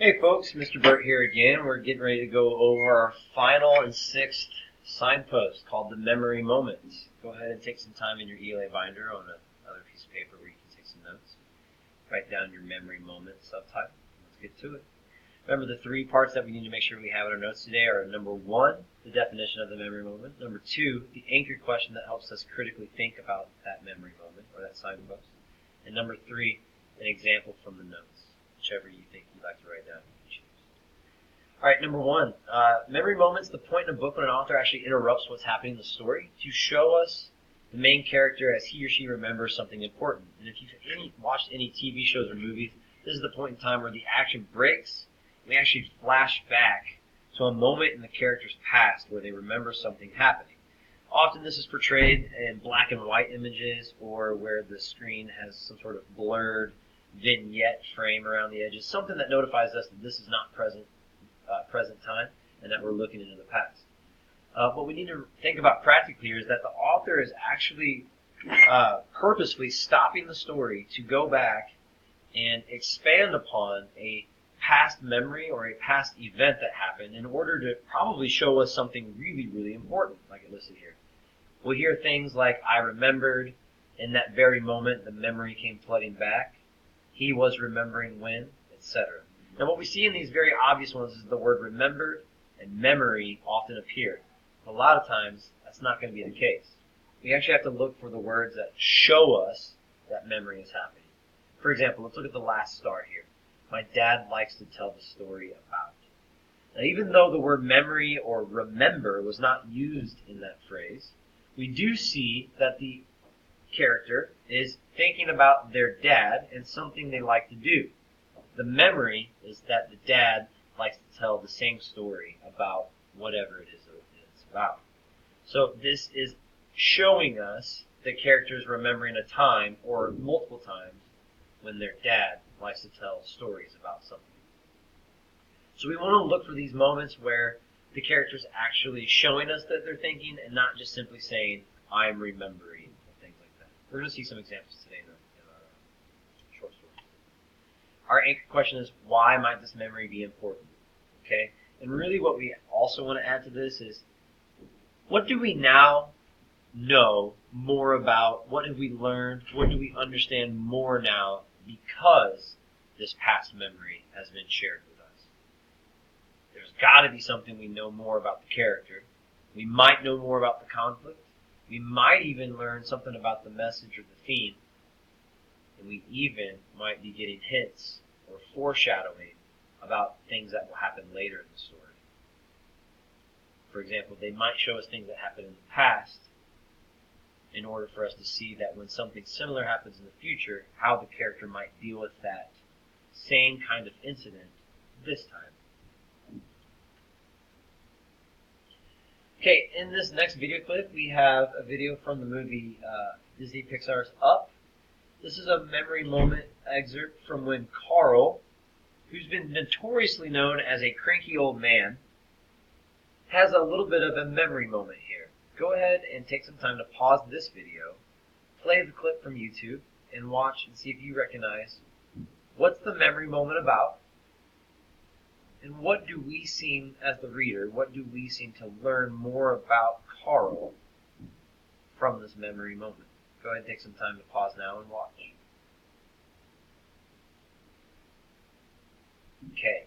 Hey folks, Mr. Burt here again. We're getting ready to go over our final and sixth signpost called the memory moments. Go ahead and take some time in your ELA binder on another piece of paper where you can take some notes. Write down your memory moment subtype. Let's get to it. Remember, the three parts that we need to make sure we have in our notes today are number one, the definition of the memory moment. Number two, the anchor question that helps us critically think about that memory moment or that signpost. And number three, an example from the notes, whichever you think you'd like to write down. All right, number one, memory moments, the point in a book when an author actually interrupts what's happening in the story to show us the main character as he or she remembers something important. And if you've watched any TV shows or movies, this is the point in time where the action breaks. We actually flash back to a moment in the character's past where they remember something happening. Often this is portrayed in black and white images or where the screen has some sort of blurred vignette frame around the edges, something that notifies us that this is not present time and that we're looking into the past. What we need to think about practically here is that the author is actually purposefully stopping the story to go back and expand upon a past memory or a past event that happened in order to probably show us something really, really important, like it listed here. We'll hear things like, I remembered, in that very moment the memory came flooding back, he was remembering when, etc. Now what we see in these very obvious ones is the word remembered and memory often appear. A lot of times that's not going to be the case. We actually have to look for the words that show us that memory is happening. For example, let's look at the last star here. My dad likes to tell the story about. Now, even though the word memory or remember was not used in that phrase, we do see that the character is thinking about their dad and something they like to do. The memory is that the dad likes to tell the same story about whatever it is it's about. So this is showing us the characters remembering a time or multiple times when their dad likes to tell stories about something. So we want to look for these moments where the character's actually showing us that they're thinking and not just simply saying, I'm remembering, and things like that. We're going to see some examples today in our short story. Our anchor question is, why might this memory be important? Okay? And really what we also want to add to this is, what do we now know more about? What have we learned? What do we understand more now because this past memory has been shared with us? There's got to be something we know more about the character. We might know more about the conflict. We might even learn something about the message or the theme. And we even might be getting hints or foreshadowing about things that will happen later in the story. For example, they might show us things that happened in the past in order for us to see that when something similar happens in the future, how the character might deal with that same kind of incident this time. Okay, in this next video clip, we have a video from the movie Disney Pixar's Up. This is a memory moment excerpt from when Carl, who's been notoriously known as a cranky old man, has a little bit of a memory moment here. Go ahead and take some time to pause this video, play the clip from YouTube, and watch and see if you recognize what's the memory moment about, and what do we seem, as the reader, what do we seem to learn more about Carl from this memory moment. Go ahead and take some time to pause now and watch. Okay.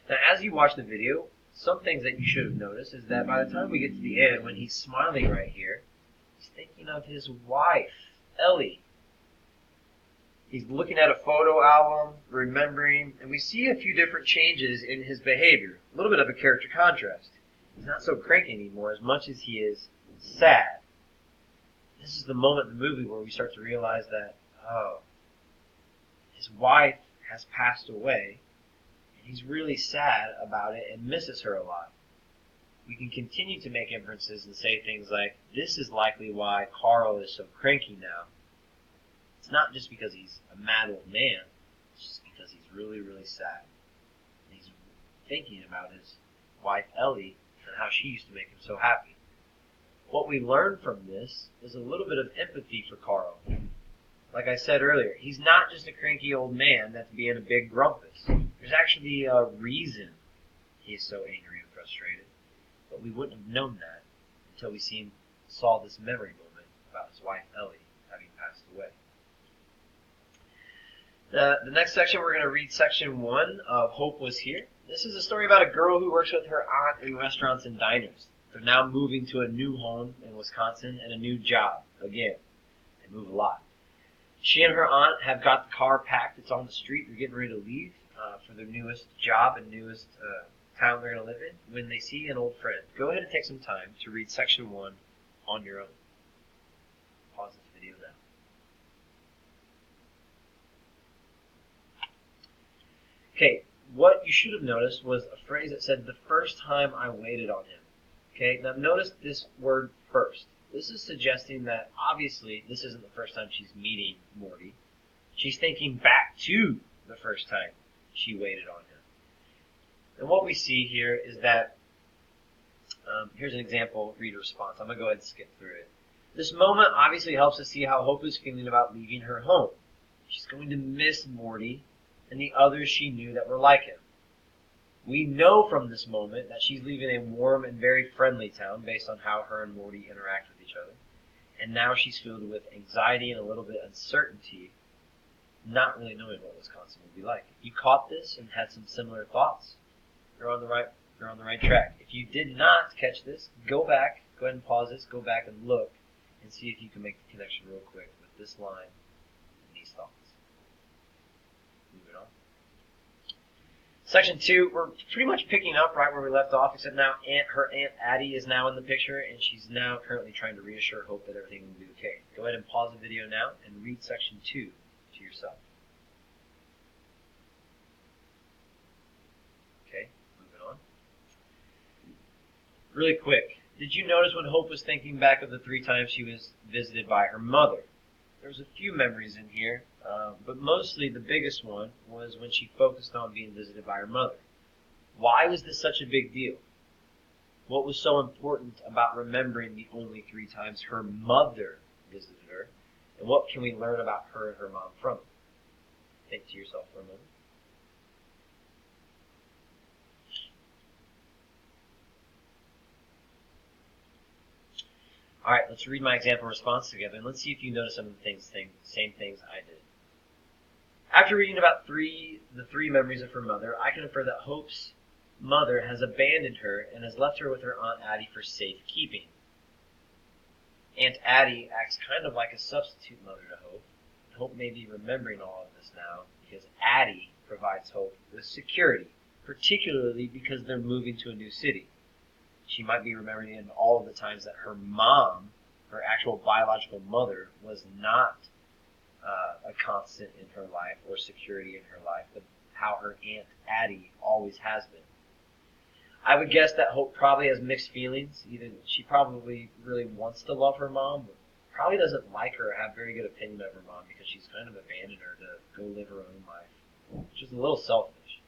Now as you watch the video, some things that you should have noticed is that by the time we get to the end, when he's smiling right here, he's thinking of his wife, Ellie. He's looking at a photo album, remembering, and we see a few different changes in his behavior. A little bit of a character contrast. He's not so cranky anymore as much as he is sad. This is the moment in the movie where we start to realize that, oh, his wife has passed away, and he's really sad about it and misses her a lot. We can continue to make inferences and say things like, this is likely why Carl is so cranky now. It's not just because he's a mad old man, it's just because he's really, really sad. And he's thinking about his wife Ellie and how she used to make him so happy. What we learn from this is a little bit of empathy for Carl. like I said earlier, he's not just a cranky old man that's being a big grumpus. There's actually a reason he's so angry and frustrated, but we wouldn't have known that until we saw this memory moment about his wife Ellie having passed away. The next section, we're going to read section 1 of Hope Was Here. This is a story about a girl who works with her aunt in restaurants and diners. They're now moving to a new home in Wisconsin and a new job. Again, they move a lot. She and her aunt have got the car packed. It's on the street. They're getting ready to leave for their newest job and newest town they're going to live in when they see an old friend. Go ahead and take some time to read section 1 on your own. Pause this video now. Okay, what you should have noticed was a phrase that said, the first time I waited on him. Okay, now notice this word first. This is suggesting that obviously this isn't the first time she's meeting Morty. She's thinking back to the first time she waited on him. And what we see here is that, here's an example reader response. I'm going to go ahead and skip through it. This moment obviously helps us see how Hope is feeling about leaving her home. She's going to miss Morty and the others she knew that were like him. We know from this moment that she's leaving a warm and very friendly town based on how her and Morty interact with each other. And now she's filled with anxiety and a little bit uncertainty, not really knowing what Wisconsin will be like. If you caught this and had some similar thoughts, you're on the right track. If you did not catch this, go back, go ahead and pause this, go back and look and see if you can make the connection real quick with this line and these thoughts. Moving on. Section 2, we're pretty much picking up right where we left off, except now her Aunt Addie is now in the picture, and she's now currently trying to reassure Hope that everything will be okay. Go ahead and pause the video now and read section 2 to yourself. Okay, moving on. Really quick, did you notice when Hope was thinking back of the 3 times she was visited by her mother? There's a few memories in here, but mostly the biggest one was when she focused on being visited by her mother. Why was this such a big deal? What was so important about remembering the only 3 times her mother visited her? And what can we learn about her and her mom from it? Think to yourself for a moment. All right, let's read my example response together, and let's see if you notice some of the same things I did. After reading about the 3 memories of her mother, I can infer that Hope's mother has abandoned her and has left her with her Aunt Addie for safekeeping. Aunt Addie acts kind of like a substitute mother to Hope. Hope may be remembering all of this now because Addie provides Hope with security, particularly because they're moving to a new city. She might be remembering all of the times that her mom, her actual biological mother, was not a constant in her life or security in her life, but how her Aunt Addie always has been. I would guess that Hope probably has mixed feelings. Either she probably really wants to love her mom, but probably doesn't like her or have a very good opinion of her mom because she's kind of abandoned her to go live her own life, which is a little selfish.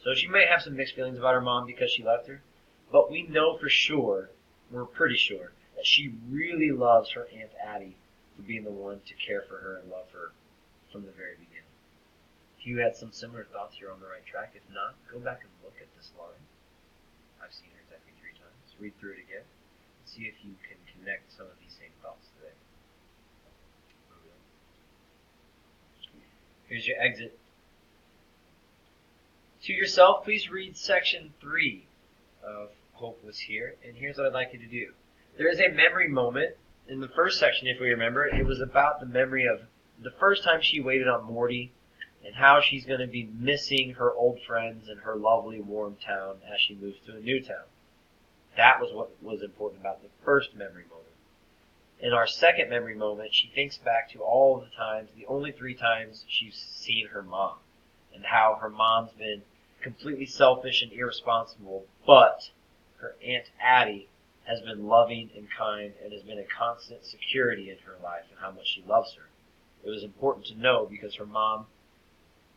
So she may have some mixed feelings about her mom because she left her, but we know for sure, we're pretty sure, that she really loves her Aunt Addie for being the one to care for her and love her from the very beginning. If you had some similar thoughts, you're on the right track. If not, go back and look at this line. I've seen it exactly 3 times. Read through it again and see if you can connect some of these same thoughts today. Here's your exit. To yourself, please read section 3 of Hope Was Here, and here's what I'd like you to do. There is a memory moment. In the first section, if we remember, it was about the memory of the first time she waited on Morty and how she's going to be missing her old friends and her lovely, warm town as she moves to a new town. That was what was important about the first memory moment. In our second memory moment, she thinks back to all of the times, the only 3 times she's seen her mom, and how her mom's been completely selfish and irresponsible, but her Aunt Addie has been loving and kind and has been a constant security in her life and how much she loves her. It was important to know because her mom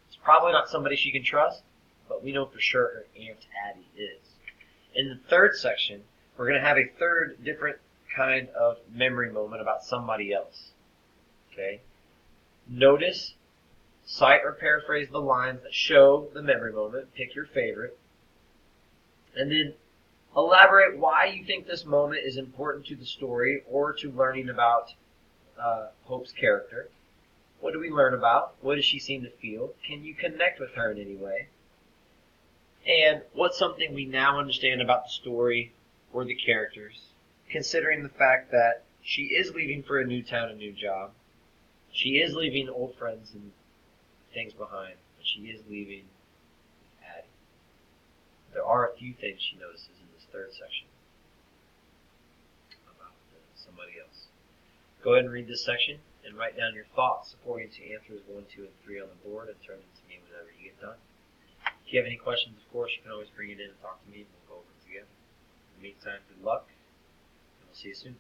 is probably not somebody she can trust, but we know for sure her Aunt Addie is. In the third section, we're going to have a third different kind of memory moment about somebody else. Okay? Notice, cite, or paraphrase the lines that show the memory moment. Pick your favorite. And then elaborate why you think this moment is important to the story or to learning about Hope's character. What do we learn about? What does she seem to feel? Can you connect with her in any way? And what's something we now understand about the story or the characters, considering the fact that she is leaving for a new town, a new job. She is leaving old friends and things behind, but she is leaving Addie. There are a few things she notices in this third section about somebody else. Go ahead and read this section and write down your thoughts according to answers 1, 2, and 3 on the board and turn them to me whenever you get done. If you have any questions, of course, you can always bring it in and talk to me and we'll go over it together. In the meantime, good luck, and we'll see you soon.